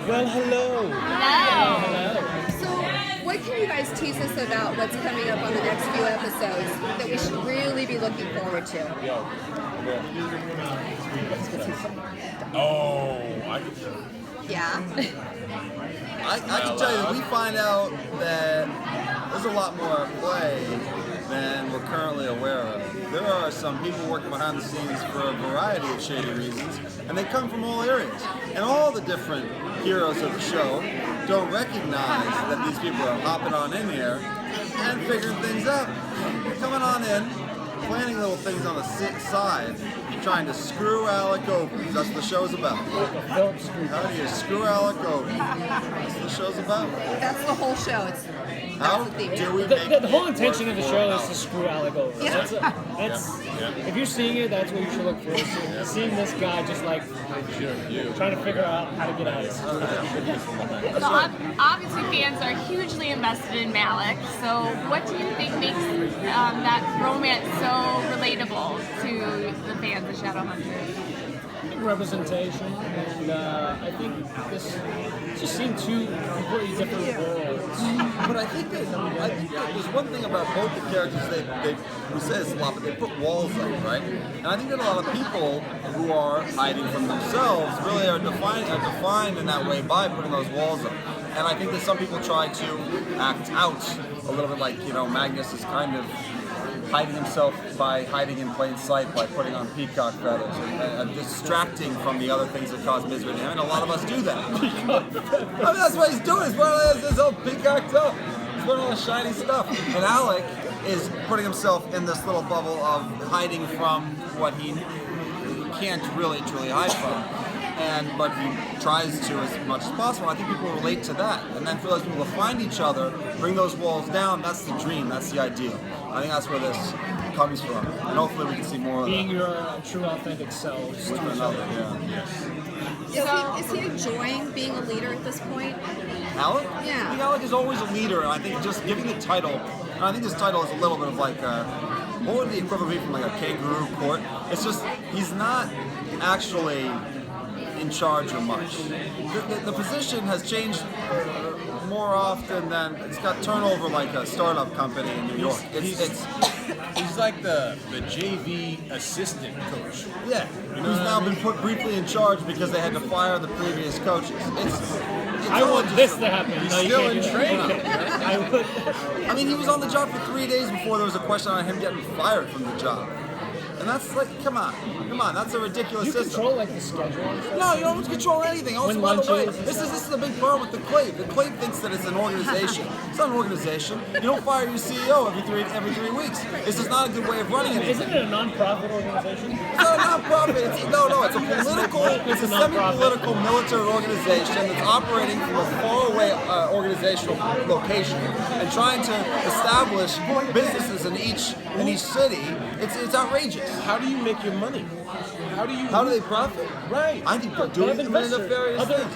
Well, hello. Hello. So, what can you guys tease us about what's coming up on the next few episodes that we should really be looking forward to? Yeah. I can tell you that we find out that there's a lot more at play than we're currently aware of. There are some people working behind the scenes for a variety of shady reasons, and they come from all areas. And all the different heroes of the show don't recognize that these people are hopping on in here and figuring things out. They're coming on in, planning little things on the side, trying to screw Alec over. That's what the show's about. How do you screw Alec over? That's what the show's about. That's the whole show. How do we make the whole intention of the show is to screw Alec over. Yeah. If you're seeing it, that's what you should look forward to. Seeing this guy just like trying to figure out how to get out of this. So obviously fans are hugely invested in Malec. So what do you think makes that romance so relatable to the fans of Shadowhunters? Representation, and I think this just seemed two completely different worlds. But I think that there's one thing about both the characters. We say this a lot, but they put walls up, right? And I think that a lot of people who are hiding from themselves really are defined in that way by putting those walls up. And I think that some people try to act out a little bit like, Magnus is kind of hiding himself by hiding in plain sight by putting on peacock feathers and distracting from the other things that cause misery to him. And a lot of us do that. I mean, that's what he's doing. He's wearing his old peacock top. He's wearing all the shiny stuff. And Alec is putting himself in this little bubble of hiding from what he can't really truly hide from. But he tries to as much as possible. I think people relate to that. And then for those people to find each other, bring those walls down, that's the dream, that's the ideal. I think that's where this comes from. And hopefully we can see more of that. Being your true authentic selves. With another, Is he enjoying being a leader at this point? Alec? Yeah. I think Alec is always a leader, and I think just giving the title, and I think this title is a little bit of like what would the equivalent be from like a kangaroo court? It's just, he's not actually in charge of much. The position has changed more often than it's got turnover like a startup company in New York. He's like the JV assistant coach. Yeah, who's now been put briefly in charge because they had to fire the previous coaches. I want this to happen. He's No, you still can't in do training. I would. I mean, he was on the job for 3 days before there was a question on him getting fired from the job. And that's like, come on, that's a ridiculous You system. control like the schedule and stuff? No, you don't control anything. Also, When by the way, lunches and this is a big problem with the Clave. The Clave thinks that it's an organization. It's not an organization. You don't fire your CEO every 3 weeks. This is not a good way of running anything. Isn't it a non-profit organization? It's not a non-profit. It's a semi-political military organization that's operating from a faraway organizational location and trying to establish businesses in each city. It's outrageous. How do you make your money? How do they profit? Right. I think they're doing nefarious things.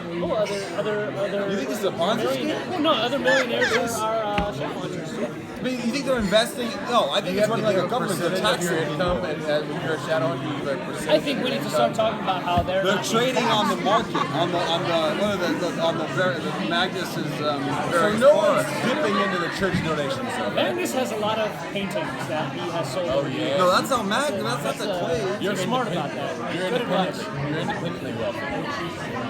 Other. You think this is a Ponzi scheme? Well, no, other millionaires are Shadowhunters too. I mean, you think they're investing? No, I think it's running like a government. They're taxing your income, and when you're a Shadowhunter, you have a percentage. I think we need to start talking about how they're trading on the market, on the Magnus's So various no one's forests. dipping into the church donations. Magnus has a lot of paintings that he has sold. Oh yeah. No, that's not Magnus. That's a Clave. You're smart about that. You're Good advice. independently wealthy.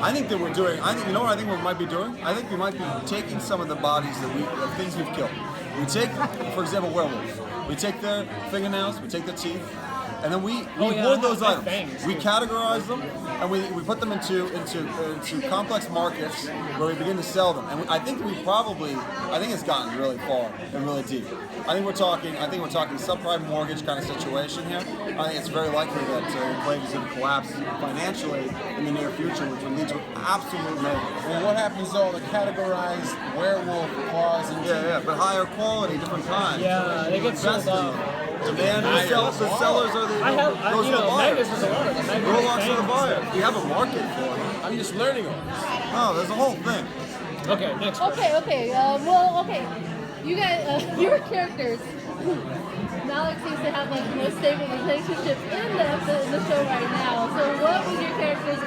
I think that we're doing. You know what I think we might be doing? I think we might be taking some of the bodies of things we've killed. We take, for example, werewolves. We take their fingernails, we take their teeth, and then we hoard those items. Fangs, We categorize them, and we put them into complex markets where we begin to sell them. And I think it's gotten really far and really deep. I think we're talking subprime mortgage kind of situation here. I think it's very likely that Clave is going to collapse financially in the near future, which would lead to absolute mayhem. Well, what happens to all the categorized werewolf claws and Yeah, but higher quality, different kinds. Yeah, they get sold out. Demand the sellers are the those are the buyers. Magnus has a lot of them. Warlocks are the buyers. We have a market for them. I'm just learning all this. No, there's a whole thing. Okay, next. Okay. You guys, your characters. Malec seems to have like the most stable relationships in the show right now. So, what would your characters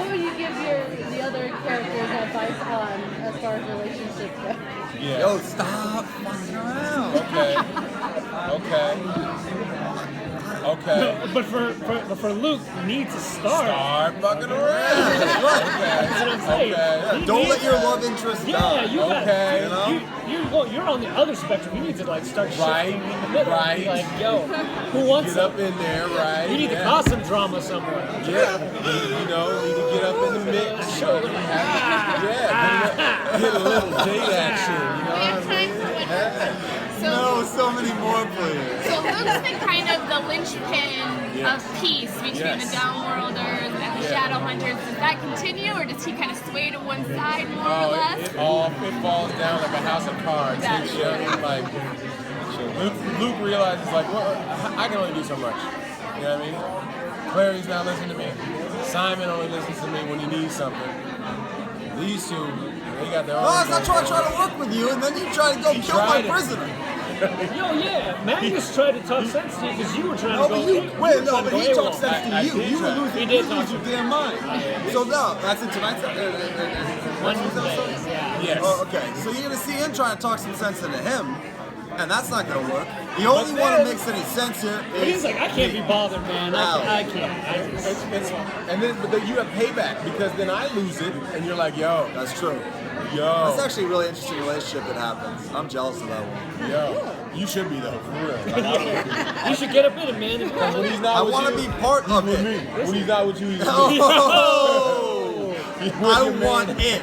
what would you give the other characters advice on as far as relationships go? Yeah. Yo, stop fucking around. Okay. But for Luke, you need to start. Start fucking around. Right. That's what I'm saying. Okay. He Don't needs let your to- love interest Yeah, die. you got Okay. you're on the other spectrum. You need to like start Right, shifting in the middle. right. Be like, yo, who wants Get it? up in there, right? We need to yeah. cause some drama somewhere. Yeah, you know, need to get up in the mix. Sure. Get a little date action, you know We have what I time mean? for one more. No, so many more, please. So Luke's been kind of the linchpin Yes. of peace between Yes. the Downworlders and the Shadowhunters. Does that continue, or does he kind of sway to one side more or Oh, less? it falls down like a house of cards. That's You know what I mean? Like, Luke realizes, like, well, I can only do so much. You know what I mean? Clary's not listening to me. Simon only listens to me when he needs something. These two, they got their own. No, I try to work with you, and then you try to go He kill my tried it. prisoner. Yo, yeah, Magnus tried to talk sense to you because you were trying No, to but go. you wait, no, but he AWOL. talks sense to I you. did You were try. losing. He did you talk lose your sense. damn mind. So no, that's in tonight's Wednesdays, yeah. Yes. Oh, okay. So you're gonna see him trying to talk some sense into him, and that's not gonna work. The only one that makes any sense here But he's is like, I can't be bothered, man. I can't. And then, but then you have payback because then I lose it, and you're like, yo, That's true. yo, That's actually a really interesting relationship that happens. I'm jealous of that one. yo. You should be though, for real. Like, You should get up in it, man. when he's I not with want to you, be part of with it. me. When he's not with you, he's with me. Oh, Where's I your man? want it.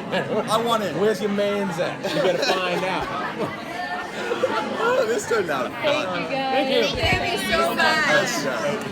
I want it. Where's your man's at? You better find out. Oh, this turned out fun. Thank you guys. Thank you. Thank you so much. Nice job.